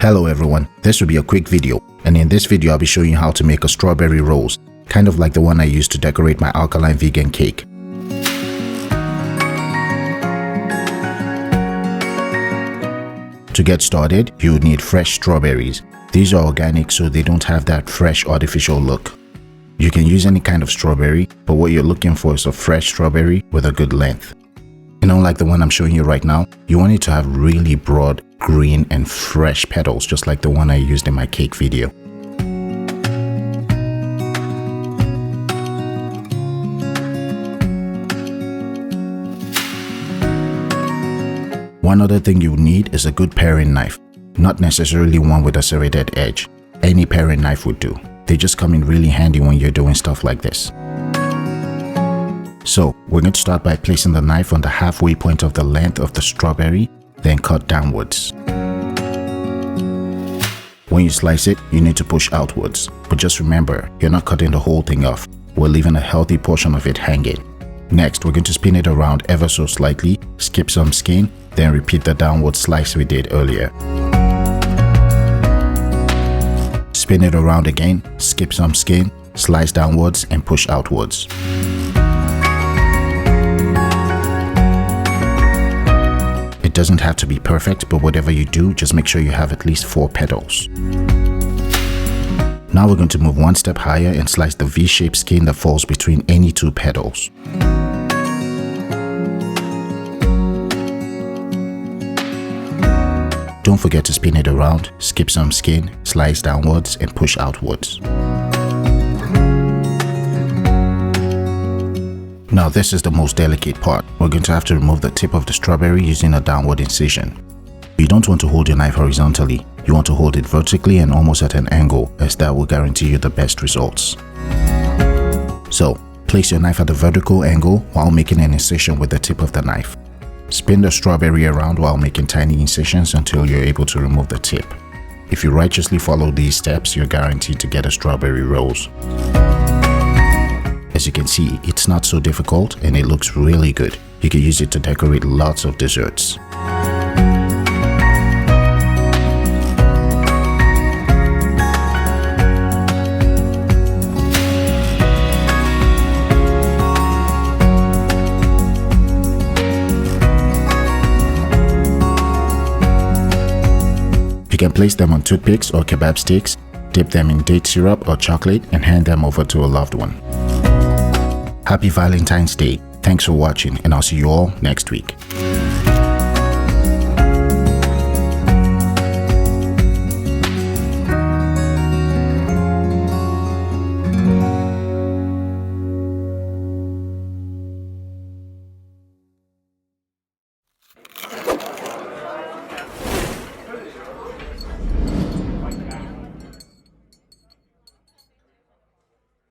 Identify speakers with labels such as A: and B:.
A: Hello everyone, this will be a quick video, and in this video I'll be showing you how to make a strawberry rose, kind of like the one I used to decorate my alkaline vegan cake. To get started, you would need fresh strawberries. These are organic, so they don't have that fresh artificial look. You can use any kind of strawberry, but what you're looking for is a fresh strawberry with a good length. And unlike the one I'm showing you right now, you want it to have really broad, green and fresh petals, just like the one I used in my cake video. One other thing you need is a good paring knife, not necessarily one with a serrated edge. Any paring knife would do. They just come in really handy when you're doing stuff like this. So we're going to start by placing the knife on the halfway point of the length of the strawberry, then cut downwards. When you slice it, you need to push outwards, but just remember, you're not cutting the whole thing off. We're leaving a healthy portion of it hanging. Next, we're going to spin it around ever so slightly, skip some skin, then repeat the downward slice we did earlier. Spin it around again, skip some skin, slice downwards and push outwards. It doesn't have to be perfect, but whatever you do, just make sure you have at least 4 petals. Now we're going to move one step higher and slice the V-shaped skin that falls between any 2 petals. Don't forget to spin it around, skip some skin, slice downwards and push outwards. Now this is the most delicate part. We're going to have to remove the tip of the strawberry using a downward incision. You don't want to hold your knife horizontally. You want to hold it vertically and almost at an angle, as that will guarantee you the best results. So, place your knife at a vertical angle while making an incision with the tip of the knife. Spin the strawberry around while making tiny incisions until you're able to remove the tip. If you righteously follow these steps, you're guaranteed to get a strawberry rose. As you can see, it's not so difficult and it looks really good. You can use it to decorate lots of desserts. You can place them on toothpicks or kebab sticks, dip them in date syrup or chocolate and hand them over to a loved one. Happy Valentine's Day. Thanks for watching and I'll see you all next week.